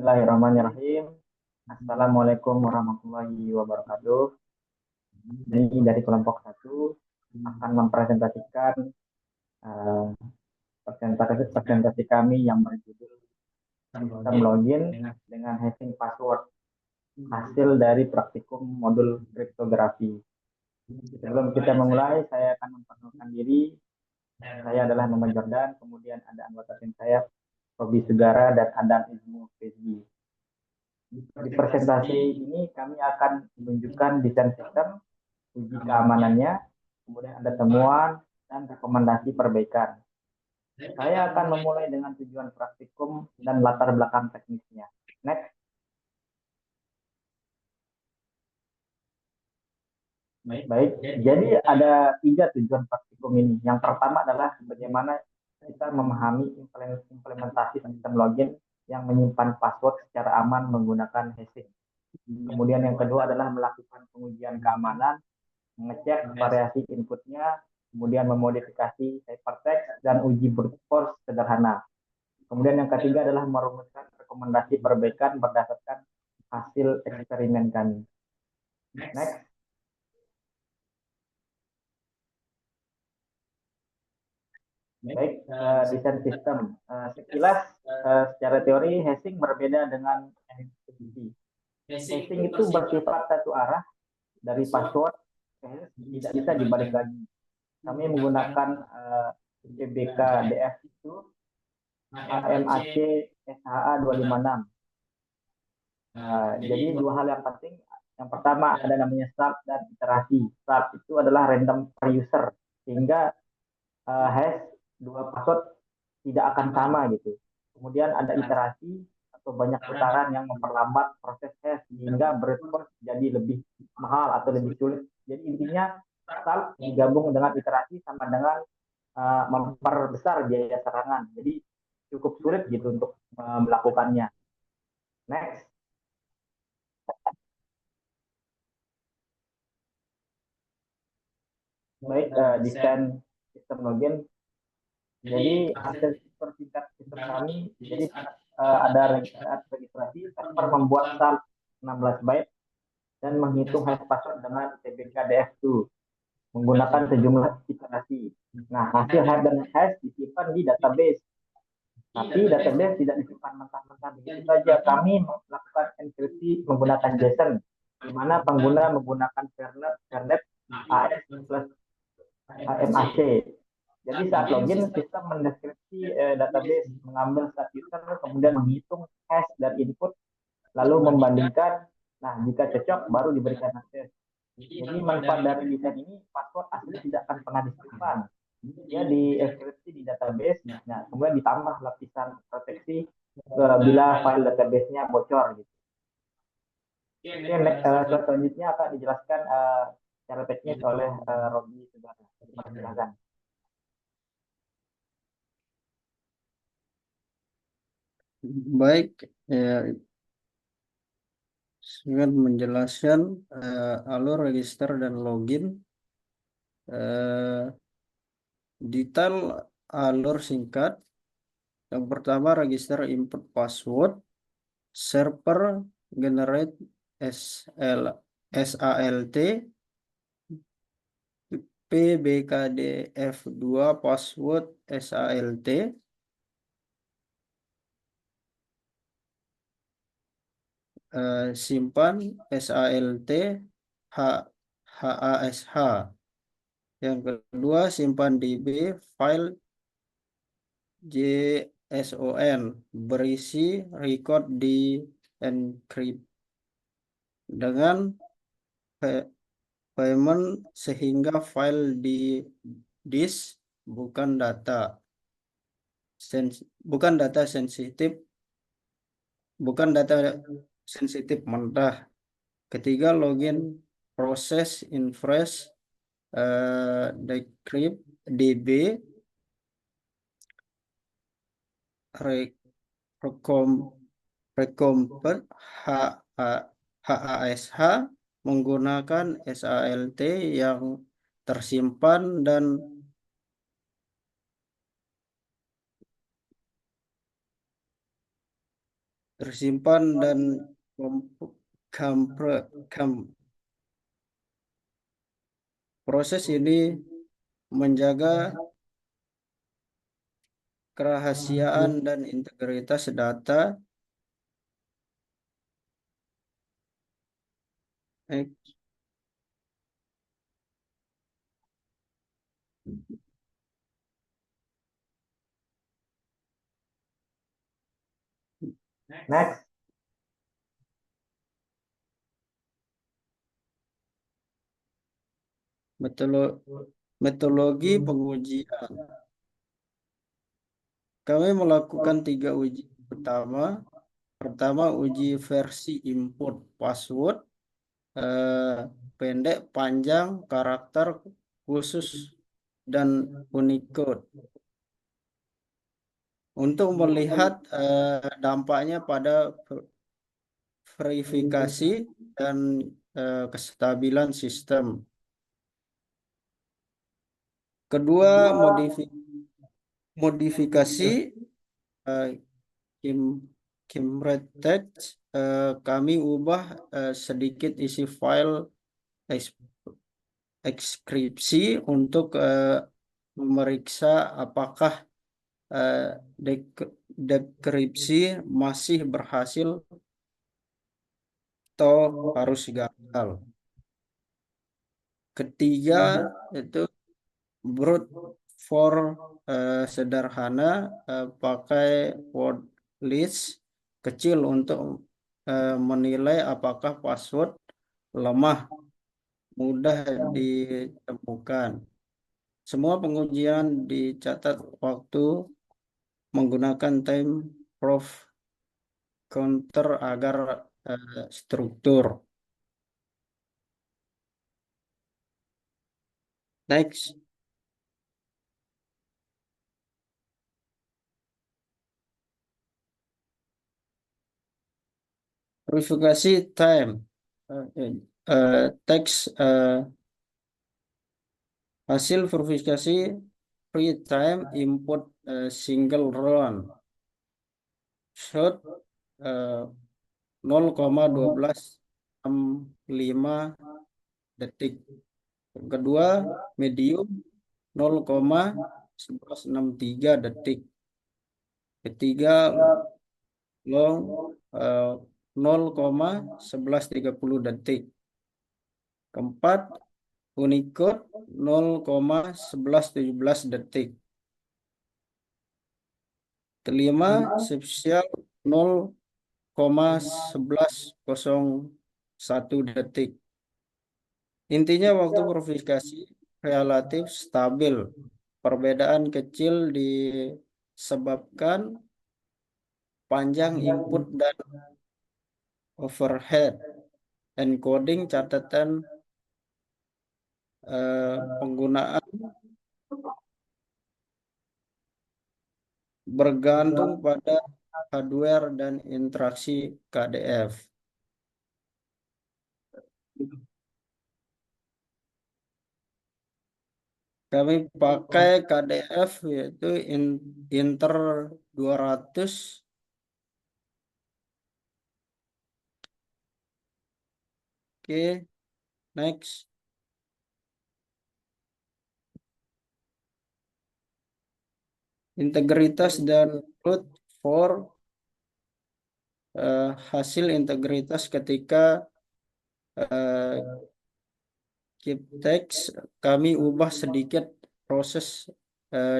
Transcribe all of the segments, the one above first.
Bismillahirrahmanirrahim. Assalamualaikum warahmatullahi wabarakatuh. Ini dari kelompok 1 akan mempresentasikan eh, presentasi kami yang berjudul sistem login dengan hashing password, hasil dari praktikum modul kriptografi. Sebelum kita memulai, saya akan memperkenalkan diri. Saya adalah Muhammad Jordan, kemudian ada anggota tim saya, Robi Sugara dan Adam Izmu Fezgi. Di presentasi ini kami akan menunjukkan desain sistem, uji keamanannya, kemudian ada temuan dan rekomendasi perbaikan. Saya akan memulai dengan tujuan praktikum dan latar belakang teknisnya. Next. Baik, jadi ada 3 tujuan praktikum ini. Yang pertama adalah bagaimana kita memahami implementasi sistem login yang menyimpan password secara aman menggunakan hashing. Kemudian yang kedua adalah melakukan pengujian keamanan, mengecek variasi inputnya, kemudian memodifikasi hypertext, dan uji brute force sederhana. Kemudian yang ketiga adalah merumuskan rekomendasi perbaikan berdasarkan hasil eksperimen kami. Next. Baik, desain sistem. Sekilas, secara teori, hashing berbeda dengan eksekusi. Hashing itu bersifat satu arah dari password, tidak bisa dibalik lagi. Kami menggunakan PBKDF itu AMAC SHA 256. Jadi 2 hal yang penting. Yang pertama ada namanya start dan iterasi. Start itu adalah random per user, sehingga hash 2 password tidak akan sama gitu. Kemudian ada iterasi atau banyak putaran yang memperlambat proses hash sehingga brute force jadi lebih mahal atau lebih sulit. Jadi intinya start digabung dengan iterasi sama dengan memperbesar biaya serangan. Jadi cukup sulit gitu untuk melakukannya. Next. Baik, desain sistem login. Jadi hasil persingkat sistem kami, jadi ada saat registrasi, server membuat sal 16 byte dan menghitung hash password dengan tbkdf2 menggunakan sejumlah iterasi. Nah, hasil hash dan hash disimpan di database. Tapi database tidak disimpan mentah-mentah begitu saja. Kami melakukan enkripsi menggunakan JSON, di mana pengguna menggunakan kernel AS plus AMAC. Jadi saat login, sistem mendeskripsi database, mengambil stat user, kemudian menghitung hash dan input, lalu membandingkan. Nah, jika cocok, baru diberikan akses. Jadi manfaat dari desain ini, password asli tidak akan pernah disimpan. Dia dienkripsi di database, nah, kemudian ditambah lapisan proteksi bila file database-nya bocor. Gitu. Oke, selanjutnya akan dijelaskan secara teknis oleh Robi Sugara. Silakan. Baik, dengan menjelaskan alur register dan login. Detail alur singkat. Yang pertama, register input password, server generate SALT, PBKDF2 password SALT, simpan SALT HASH. Yang kedua, simpan DB file JSON berisi record di encrypt dengan payment sehingga file di disk bukan data sensitif mentah. Ketiga, login proses infresh decrypt DB reconvert HASH menggunakan SALT yang tersimpan dan tersimpan dan kampre- kam- proses ini menjaga kerahasiaan dan integritas data. Eh, Next. Metodologi pengujian. Kami melakukan 3 uji utama. Pertama, uji versi input password, pendek, panjang, karakter khusus, dan Unicode. Untuk melihat dampaknya pada verifikasi dan kestabilan sistem. Kedua, modifikasi eh, Kim Kimretext, kami ubah sedikit isi file eks- ekskripsi untuk memeriksa apakah eh, dekripsi masih berhasil atau harus gagal. Ketiga itu brute force sederhana, pakai word list kecil untuk menilai apakah password lemah mudah ditemukan. Semua pengujian dicatat waktu menggunakan time proof counter agar struktur. Next, verifikasi time. Teks hasil verifikasi free time input single run short 0,1265 detik. Yang kedua, medium 0,1163 detik. Ketiga, long 0,1130 detik. Keempat, Unicode 0,1117 detik. Kelima, spesial 0,1101 detik. Intinya waktu verifikasi relatif stabil. Perbedaan kecil disebabkan panjang input dan overhead encoding catatan penggunaan bergantung pada hardware dan interaksi KDF. Kami pakai KDF yaitu Inter 200. Oke, next. Integritas dan root for hasil integritas ketika keep text kami ubah sedikit proses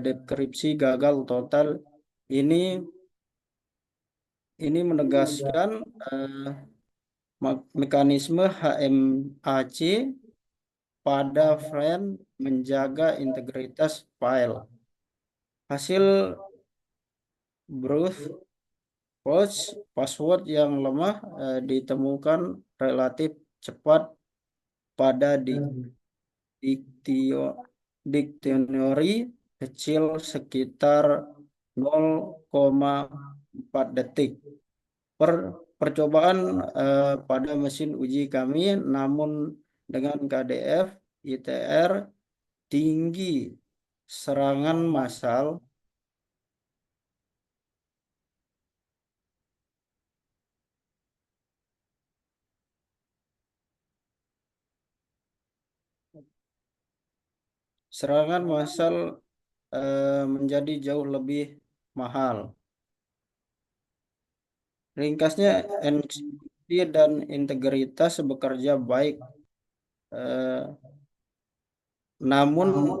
dekripsi gagal total. Ini menegaskan mekanisme HMAC pada friend menjaga integritas file. Hasil brute force password yang lemah ditemukan relatif cepat pada diktionary kecil sekitar 0,4 detik. Percobaan pada mesin uji kami, namun dengan KDF ITR tinggi serangan massal serangan massal menjadi jauh lebih mahal. Ringkasnya, enkripsi dan integritas bekerja baik, eh, namun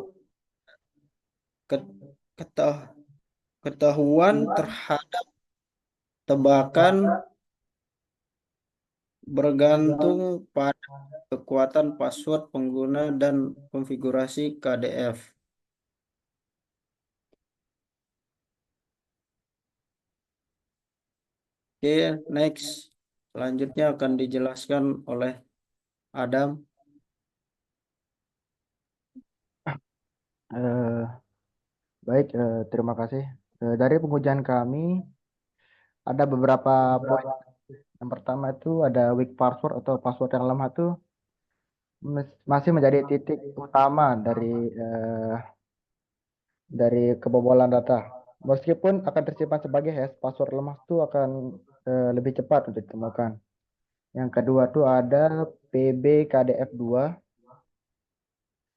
ke- ketah- ketahuan terhadap tebakan bergantung pada kekuatan password pengguna dan konfigurasi KDF. Oke, next. Selanjutnya akan dijelaskan oleh Adam. Eh, Baik, terima kasih. Dari pengujian kami ada beberapa poin. Yang pertama itu ada weak password atau password yang lemah itu masih menjadi titik utama dari kebobolan data. Meskipun akan tersimpan sebagai hash, password lemah itu akan lebih cepat untuk ditemukan. Yang kedua tuh ada PBKDF2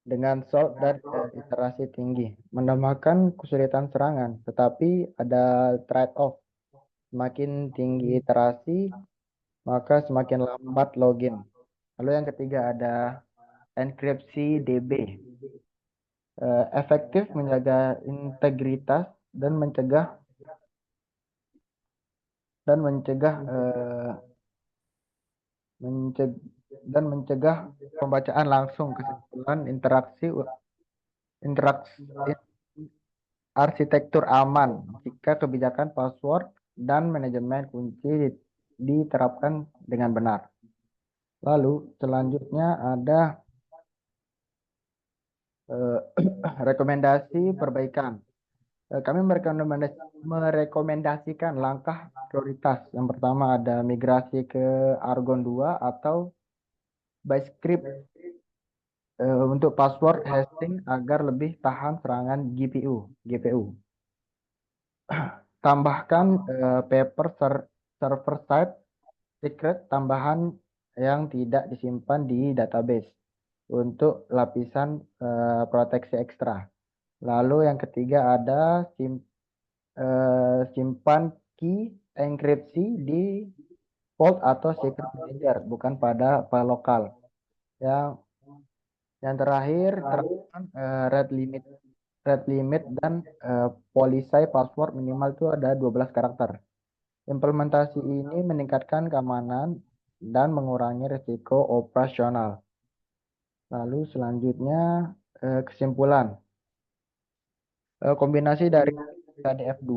dengan salt dan iterasi tinggi, menambahkan kesulitan serangan, tetapi ada trade-off. Semakin tinggi iterasi, maka semakin lambat login. Lalu yang ketiga ada enkripsi DB. Efektif menjaga integritas dan mencegah dan mencegah eh, menceg- dan mencegah pembacaan langsung kesimpulan interaksi arsitektur aman jika kebijakan password dan manajemen kunci diterapkan dengan benar. Lalu selanjutnya ada eh, rekomendasi perbaikan. Kami merekomendasikan langkah prioritas. Yang pertama ada migrasi ke Argon 2 atau Byscript untuk password hashing agar lebih tahan serangan GPU. Tambahkan server side secret tambahan yang tidak disimpan di database untuk lapisan proteksi ekstra. Lalu yang ketiga ada simpan key enkripsi di vault atau secret manager, bukan pada file lokal. Yang yang terakhir terapkan red limit dan polisai password minimal itu ada 12 karakter. Implementasi ini meningkatkan keamanan dan mengurangi risiko operasional. Lalu selanjutnya kesimpulan. Kombinasi dari KDF2,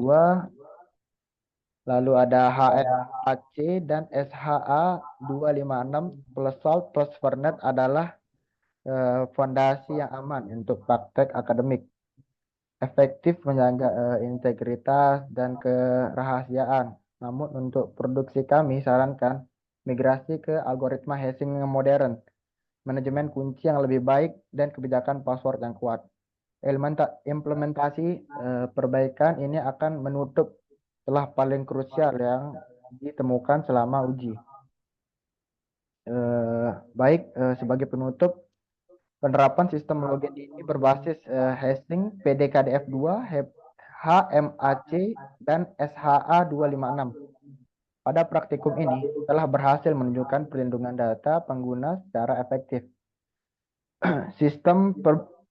lalu ada HSAC dan SHA-256 plus Salt plus Fernet adalah fondasi yang aman untuk praktek akademik. Efektif menjaga integritas dan kerahasiaan. Namun untuk produksi kami sarankan migrasi ke algoritma hashing yang modern, manajemen kunci yang lebih baik, dan kebijakan password yang kuat. Implementasi perbaikan ini akan menutup celah paling krusial yang ditemukan selama uji. Baik, sebagai penutup, penerapan sistem login ini berbasis hashing PDKDF2, HMAC, dan SHA-256. Pada praktikum ini telah berhasil menunjukkan perlindungan data pengguna secara efektif.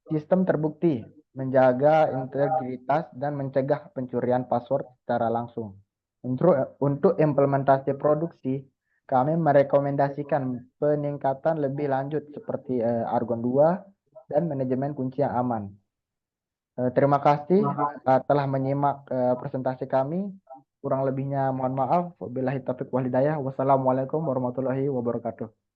Sistem terbukti menjaga integritas dan mencegah pencurian password secara langsung. Untuk implementasi produksi, kami merekomendasikan peningkatan lebih lanjut seperti Argon 2 dan manajemen kunci yang aman. Terima kasih telah menyimak presentasi kami. Kurang lebihnya mohon maaf. Wabillahi taufiq wal hidayah. Wassalamualaikum warahmatullahi wabarakatuh.